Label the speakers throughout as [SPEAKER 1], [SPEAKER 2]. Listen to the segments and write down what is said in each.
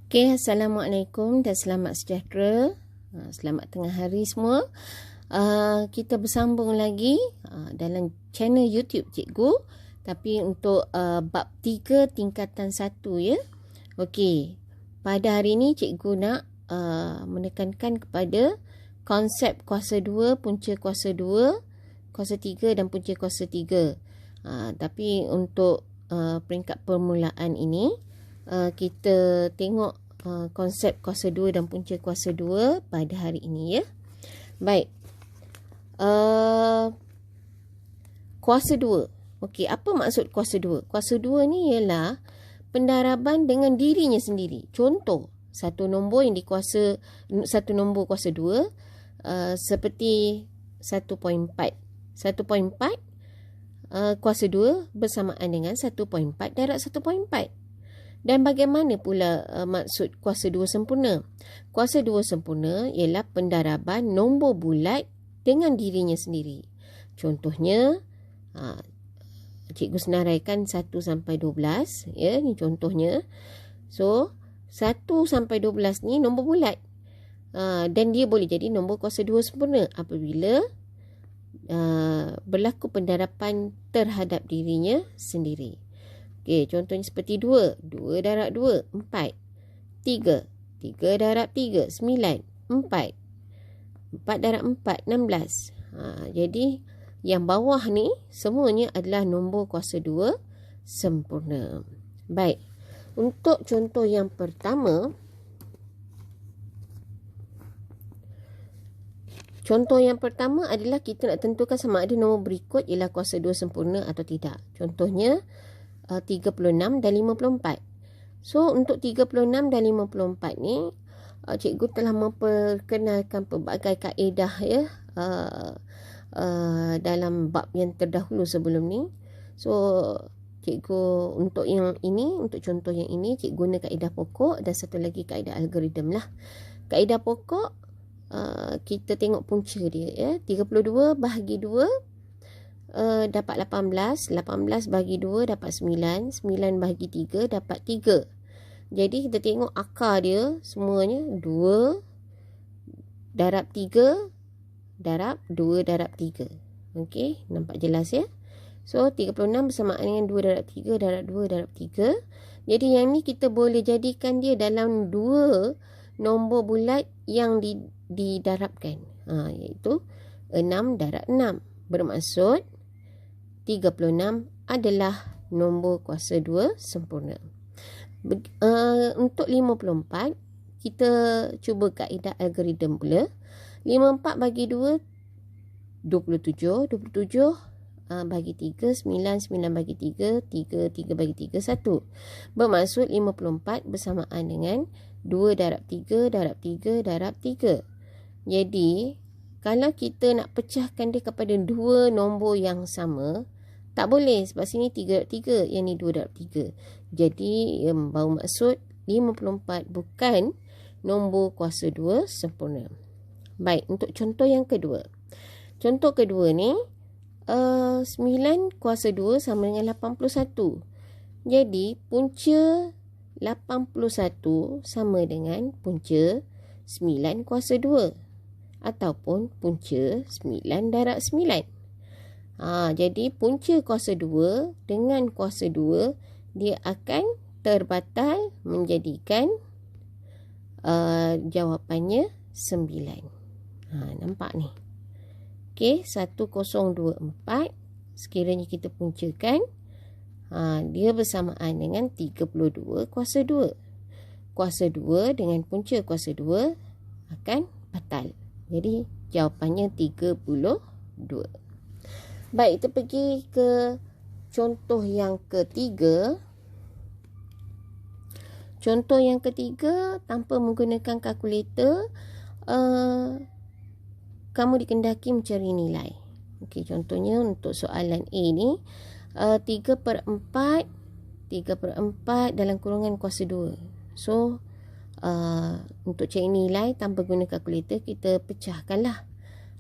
[SPEAKER 1] Okay, Assalamualaikum dan selamat sejahtera. Selamat tengah hari semua. Kita bersambung lagi dalam channel YouTube Cikgu. Tapi untuk bab 3 tingkatan 1 ya. Okey, pada hari ini Cikgu nak menekankan kepada konsep kuasa 2, punca kuasa 2, kuasa 3 dan punca kuasa 3. Tapi untuk peringkat permulaan ini, kita tengok konsep kuasa 2 dan punca kuasa 2 pada hari ini ya. Baik. Kuasa 2. Okey, apa maksud kuasa 2? Kuasa 2 ni ialah pendaraban dengan dirinya sendiri. Contoh, satu nombor kuasa 2 seperti 1.4. 1.4 kuasa 2 bersamaan dengan 1.4 darab 1.4. Dan bagaimana pula maksud kuasa 2 sempurna? Kuasa 2 sempurna ialah pendaraban nombor bulat dengan dirinya sendiri. Contohnya, cikgu senaraikan 1 sampai 12. Ya, ni contohnya. So, 1 sampai 12 ni nombor bulat. Dan dia boleh jadi nombor kuasa 2 sempurna apabila berlaku pendaraban terhadap dirinya sendiri. Okey, contohnya seperti 2. 2 darab 2, 4. 3. 3 darab 3, 9. 4. 4 darab 4, 16. Jadi, yang bawah ni semuanya adalah nombor kuasa 2 sempurna. Baik. Untuk contoh yang pertama, adalah kita nak tentukan sama ada nombor berikut ialah kuasa 2 sempurna atau tidak. Contohnya, 36 dan 54. So, untuk 36 dan 54 ni, cikgu telah memperkenalkan pelbagai kaedah ya, dalam bab yang terdahulu sebelum ni. So, cikgu untuk yang ini, untuk contoh yang ini, cikgu guna kaedah pokok dan satu lagi kaedah algoritma lah. Kaedah pokok, kita tengok punca dia ya. 32 bahagi 2 dapat 18. 18 bahagi 2 dapat 9. 9 bahagi 3 dapat 3. Jadi kita tengok akar dia semuanya 2 darab 3 darab 2 darab 3. Okey, nampak jelas ya. So 36 bersamaan dengan 2 darab 3 darab 2 darab 3. Jadi yang ni kita boleh jadikan dia dalam 2 nombor bulat yang didarabkan. Iaitu 6 darab 6. Bermaksud 36 adalah nombor kuasa 2 sempurna. Untuk 54, kita cuba kaedah algoritma pula. 54 bagi 2, 27. 27 bagi 3, 9. 9 bagi 3, 3. 3 bagi 3, 1. Bermaksud 54 bersamaan dengan 2 darab 3 darab 3 darab 3. Jadi, kalau kita nak pecahkan dia kepada 2 nombor yang sama, tak boleh sebab sini 3 darab 3, yang ni 2 darab 3. Jadi, baru maksud 54 bukan nombor kuasa 2 sempurna. Baik, untuk contoh yang kedua. Contoh kedua ni, 9 kuasa 2 sama dengan 81. Jadi, punca 81 sama dengan punca 9 kuasa 2. Ataupun punca 9 darab 9. Jadi punca kuasa 2 dengan kuasa 2 dia akan terbatal menjadikan jawapannya 9. Nampak ni. Okey, 1024 sekiranya kita puncakan, dia bersamaan dengan 32 kuasa 2. Kuasa 2 dengan punca kuasa 2 akan batal. Jadi jawapannya 32. Baik, kita pergi ke contoh yang ketiga. Contoh yang ketiga, tanpa menggunakan kalkulator, kamu dikendaki mencari nilai. Okey, contohnya untuk soalan A ni, 3/4 dalam kurungan kuasa 2. So, untuk cari nilai tanpa guna kalkulator, kita pecahkanlah.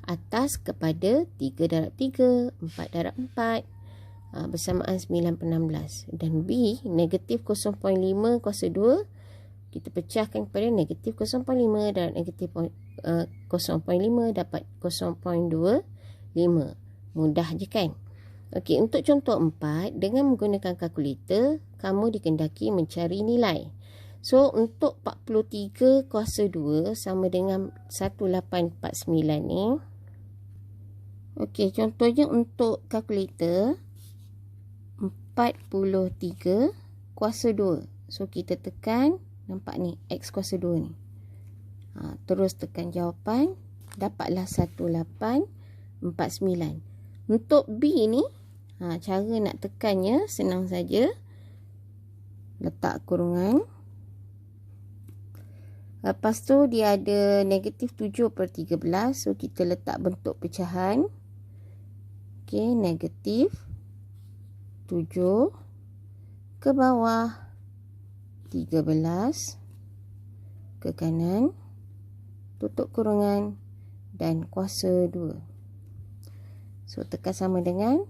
[SPEAKER 1] Atas kepada 3 darab 3, 4 darab 4, bersamaan 9/16. Dan B, negatif 0.5 kuasa 2 kita pecahkan kepada negatif 0.5 dan negatif 0.5 dapat 0.25. Mudah je kan? Okey, untuk contoh 4, dengan menggunakan kalkulator, kamu dikendaki mencari nilai. So, untuk 43 kuasa 2 sama dengan 1849 ni. Okey, contohnya untuk kalkulator 43 kuasa 2. So, kita tekan, nampak ni, X kuasa 2 ni. Terus tekan jawapan, dapatlah 1849. Untuk B ni, cara nak tekannya senang saja. Letak kurungan. Lepas tu dia ada negatif 7/13. So kita letak bentuk pecahan. Okey, negatif 7 ke bawah 13 ke kanan, tutup kurungan dan kuasa 2. So tekan sama dengan,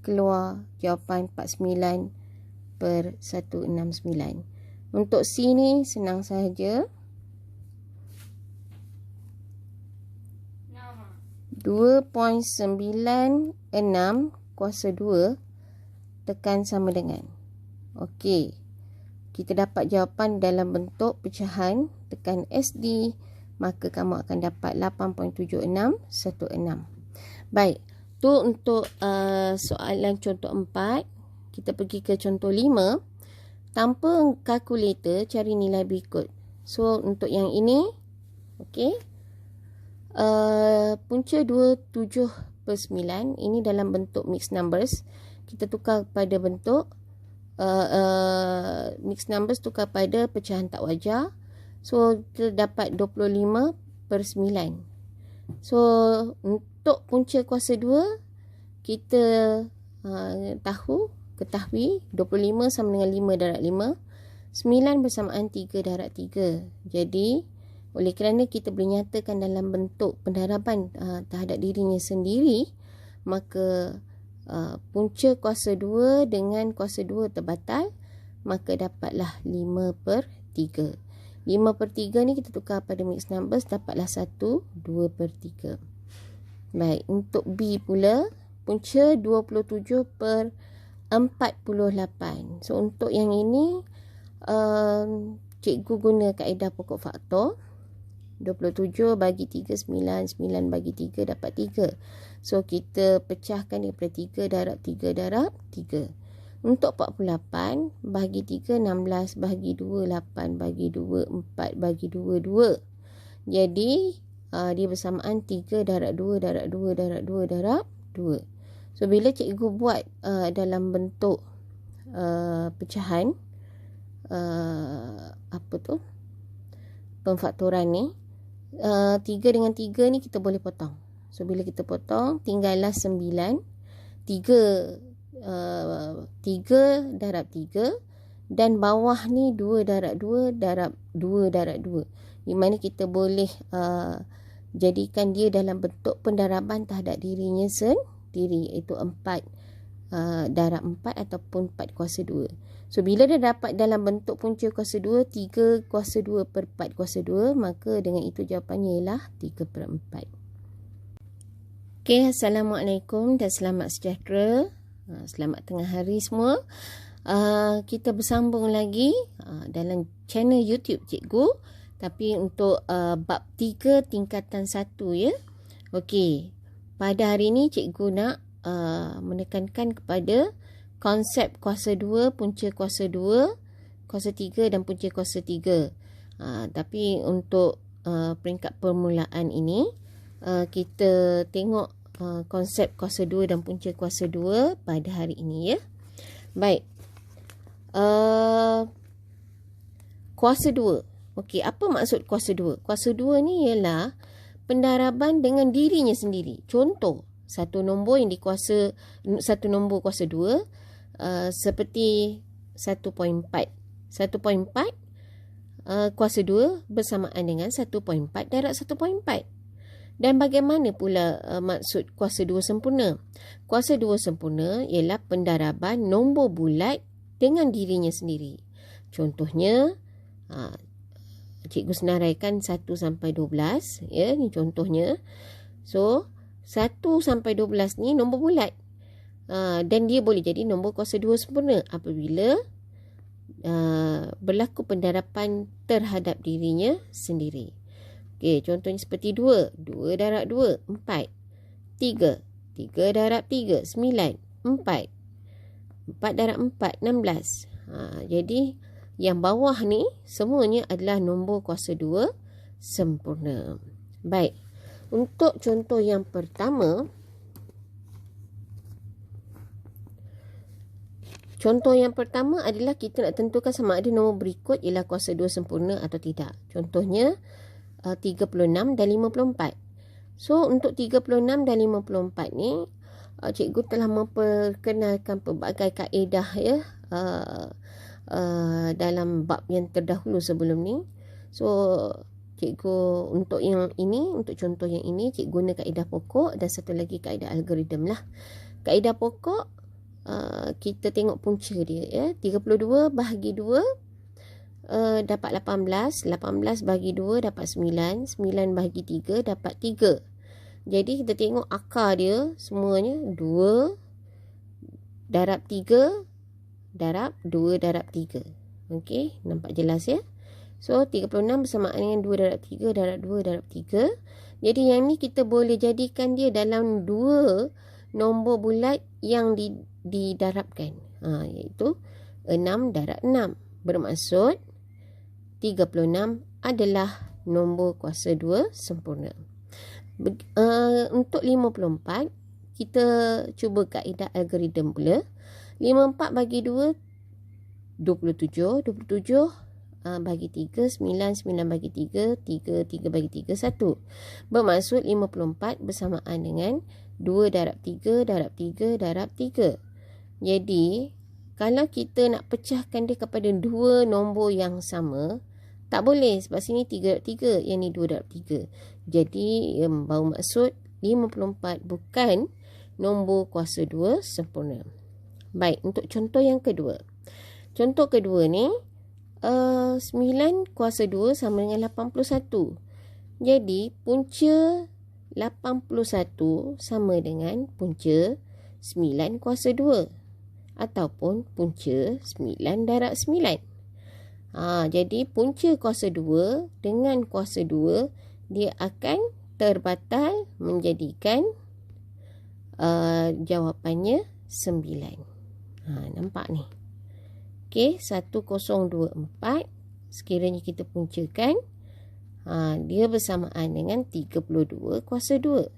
[SPEAKER 1] keluar jawapan 49/169. Untuk C ni senang sahaja. 2.96 kuasa 2 tekan sama dengan. Okey. Kita dapat jawapan dalam bentuk pecahan. Tekan SD, maka kamu akan dapat 8.7616. Baik. Tu untuk soalan contoh 4. Kita pergi ke contoh 5. Tanpa kalkulator, cari nilai berikut. So, untuk yang ini, okey. Punca 27/9. Ini dalam bentuk mixed numbers. Kita tukar pada bentuk mixed numbers, tukar pada pecahan tak wajar. So, kita dapat 25/9. So, untuk punca kuasa 2, kita ketahui 25 sama dengan 5 darab 5. 9 bersamaan 3 darab 3. Jadi, oleh kerana kita boleh nyatakan dalam bentuk pendaraban terhadap dirinya sendiri, maka punca kuasa 2 dengan kuasa 2 terbatal, maka dapatlah 5/3. 5/3 ni kita tukar pada mixed numbers, dapatlah 1 2/3. Baik, untuk B pula, punca 27/48. So, untuk yang ini, cikgu guna kaedah pokok faktor. 27 bagi 3, 9. 9 bagi 3 dapat 3. So, kita pecahkan daripada 3 darab 3 darab 3. Untuk 48, bagi 3, 16. Bagi 2, 8. Bagi 2, 4. Bagi 2, 2. Jadi, dia bersamaan 3 darab 2 darab 2 darab 2 darab 2. So, bila cikgu buat dalam bentuk pecahan, pemfaktoran ni, 3 dengan 3 ni kita boleh potong. So, bila kita potong, tinggallah 9. 3 darab 3. Dan bawah ni 2 darab 2 darab 2 darab 2. Di mana kita boleh jadikan dia dalam bentuk pendaraban terhadap dirinya sendiri. Iaitu 4 darab 4 ataupun 4 kuasa 2. So, bila dah dapat dalam bentuk punca kuasa 2, 3 kuasa 2 per 4 kuasa 2, maka dengan itu jawapannya ialah 3/4. Okey, Assalamualaikum dan selamat sejahtera. Selamat tengah hari semua. Kita bersambung lagi dalam channel YouTube cikgu. Tapi untuk bab 3 tingkatan 1 ya. Okey, pada hari ini cikgu nak menekankan kepada konsep kuasa 2, punca kuasa 2, kuasa 3 dan punca kuasa 3. Tapi untuk peringkat permulaan ini, kita tengok konsep kuasa 2 dan punca kuasa 2 pada hari ini ya. Baik. Kuasa 2. Okey, apa maksud kuasa 2? Kuasa 2 ni ialah pendaraban dengan dirinya sendiri. Contoh, satu nombor kuasa 2 seperti 1.4. 1.4 kuasa 2 bersamaan dengan 1.4 darab 1.4. Dan bagaimana pula maksud kuasa 2 sempurna? Kuasa 2 sempurna ialah pendaraban nombor bulat dengan dirinya sendiri. Contohnya, cikgu senaraikan 1 sampai 12. Ya, ni contohnya. So, 1 sampai 12 ni nombor bulat. Dan dia boleh jadi nombor kuasa 2 sempurna apabila berlaku pendarapan terhadap dirinya sendiri. Okey, contohnya seperti 2. 2 darab 2, 4. 3. 3 darab 3, 9. 4. 4 darab 4, 16. Jadi, yang bawah ni semuanya adalah nombor kuasa 2 sempurna. Baik. Untuk contoh yang pertama, adalah kita nak tentukan sama ada nombor berikut ialah kuasa 2 sempurna atau tidak. Contohnya 36 dan 54. So, untuk 36 dan 54 ni, cikgu telah memperkenalkan pelbagai kaedah ya dalam bab yang terdahulu sebelum ni. So, cikgu untuk contoh yang ini, cikgu guna kaedah pokok dan satu lagi kaedah algoritma lah. Kaedah pokok, kita tengok punca dia ya. 32 bahagi 2 dapat 18. 18 bahagi 2 dapat 9. 9 bahagi 3 dapat 3. Jadi kita tengok akar dia semuanya 2 darab 3 darab 2 darab 3. Okey, nampak jelas ya. So, 36 bersamaan dengan 2 darab 3 darab 2 darab 3. Jadi, yang ni kita boleh jadikan dia dalam 2 nombor bulat yang didarabkan. Iaitu 6 darab 6. Bermaksud, 36 adalah nombor kuasa 2 sempurna. Untuk 54, kita cuba kaedah algoritma pula. 54 bagi 2, 27. 27 bagi 3, 9. 9 bagi 3, 3. 3 bagi 3, 1. Bermaksud 54 bersamaan dengan 2 darab 3 darab 3 darab 3. Jadi, kalau kita nak pecahkan dia kepada 2 nombor yang sama, tak boleh sebab sini 3 darab 3, yang ni 2 darab 3. Jadi, bermaksud 54 bukan nombor kuasa 2 sempurna. Baik, untuk contoh yang kedua. Contoh kedua ni, 9 kuasa 2 sama dengan 81. Jadi, punca 81 sama dengan punca 9 kuasa 2. Ataupun punca 9 darab 9. Jadi, punca kuasa 2 dengan kuasa 2, dia akan terbatal menjadikan jawapannya 9. Nampak ni. Okey, 1024 sekiranya kita puncakan, dia bersamaan dengan 32 kuasa 2.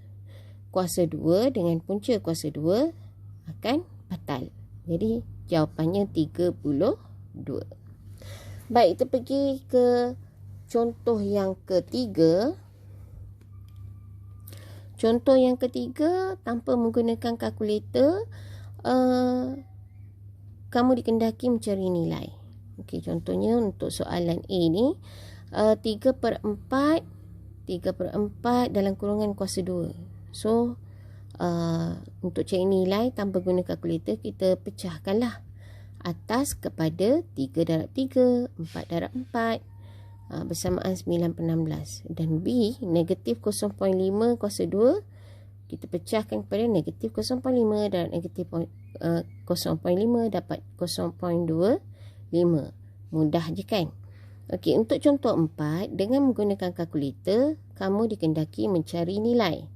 [SPEAKER 1] Kuasa 2 dengan punca kuasa 2 akan batal. Jadi, jawapannya 32. Baik, kita pergi ke contoh yang ketiga. Contoh yang ketiga, tanpa menggunakan kalkulator, kamu dikendaki mencari nilai. Okey, contohnya untuk soalan A ni, 3/4 dalam kurungan kuasa 2. So, untuk cari nilai tanpa guna kalkulator, kita pecahkanlah atas kepada 3 darab 3, 4 darab 4, bersamaan 9/16. Dan B, negatif 0.5 kuasa 2, kita pecahkan kepada negatif 0.5 dan negatif 0.5 dapat 0.25. Mudah je kan? Okey, untuk contoh 4, dengan menggunakan kalkulator, kamu dikendaki mencari nilai.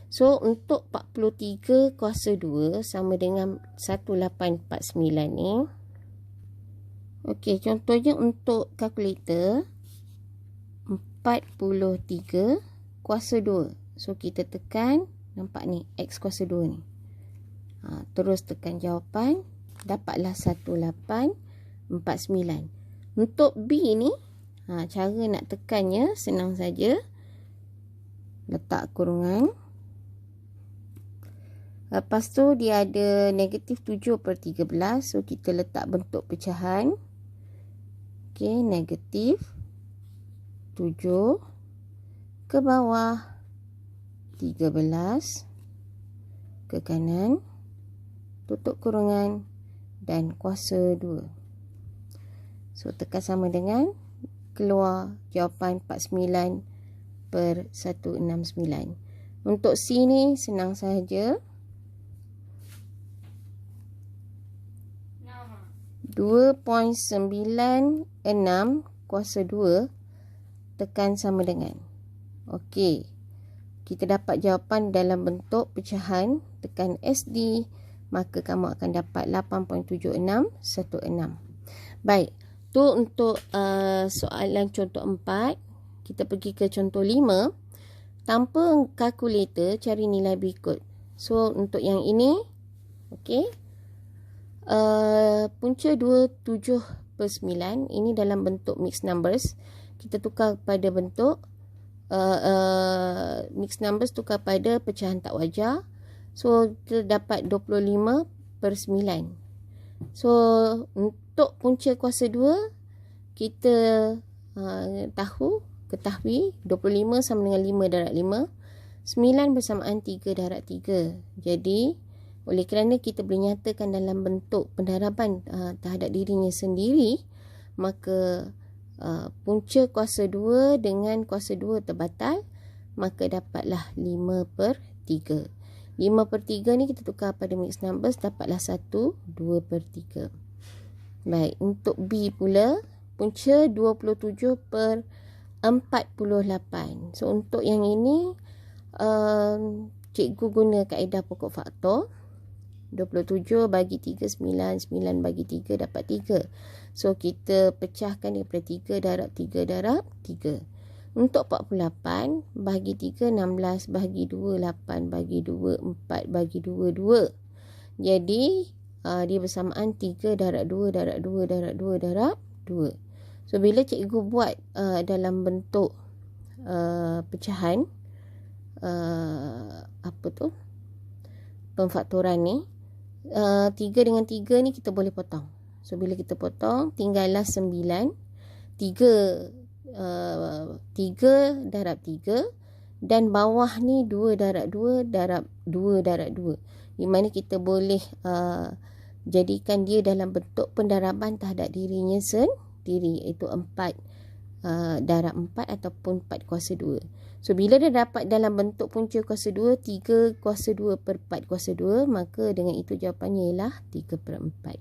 [SPEAKER 1] So, untuk 43 kuasa 2 sama dengan 1849 ni. Okey, contohnya untuk kalkulator, 43 kuasa 2. So, kita tekan, nampak ni, X kuasa 2 ni. Terus tekan jawapan, dapatlah 1849. Untuk B ni, cara nak tekannya senang saja. Letak kurungan. Lepas tu dia ada negatif 7/13. So, kita letak bentuk pecahan. Okey, negatif 7 ke bawah, 13 ke kanan, tutup kurungan dan kuasa 2. So, tekan sama dengan keluar jawapan 49 per 169. Untuk C ni senang sahaja. 2.96 kuasa 2 tekan sama dengan. Okey. Kita dapat jawapan dalam bentuk pecahan. Tekan SD. Maka kamu akan dapat 8.7616. Baik. Tu untuk soalan contoh 4. Kita pergi ke contoh 5. Tanpa kalkulator, cari nilai berikut. So, untuk yang ini. Okey. Punca 27 per 9. Ini dalam bentuk mixed numbers. Kita tukar pada bentuk mixed numbers, tukar pada pecahan tak wajar. So, kita dapat 25 per 9. So, untuk punca kuasa 2, kita ketahui 25 sama dengan 5 darab 5. 9 bersamaan 3 darab 3. Jadi, oleh kerana kita boleh nyatakan dalam bentuk pendaraban terhadap dirinya sendiri, maka punca kuasa 2 dengan kuasa 2 terbatal, maka dapatlah 5 per 3. 5 per 3 ni kita tukar pada mixed numbers, dapatlah 1, 2 per 3. Baik, untuk B pula, punca 27 per 48. So, untuk yang ini, cikgu guna kaedah pokok faktor. 27 bagi 3, 9. 9 bagi 3 dapat 3. So, kita pecahkan daripada 3 darab 3 darab 3. Untuk 48, bagi 3, 16. Bagi 2, 8. Bagi 2, 4. Bagi 2, 2. Jadi, dia bersamaan 3 darab 2 darab 2 darab 2 darab 2. So, bila cikgu buat dalam bentuk pecahan, pemfaktoran ni, 3 dengan 3 ni kita boleh potong. So, bila kita potong, tinggallah 9. 3 darab 3. Dan bawah ni 2 darab 2 darab 2 darab 2. Di mana kita boleh jadikan dia dalam bentuk pendaraban terhadap dirinya sendiri. Iaitu 4 darab 4 ataupun 4 kuasa 2. So, bila dia dapat dalam bentuk punca kuasa 2, 3 kuasa 2 per 4 kuasa 2, maka dengan itu jawapannya ialah 3 per 4.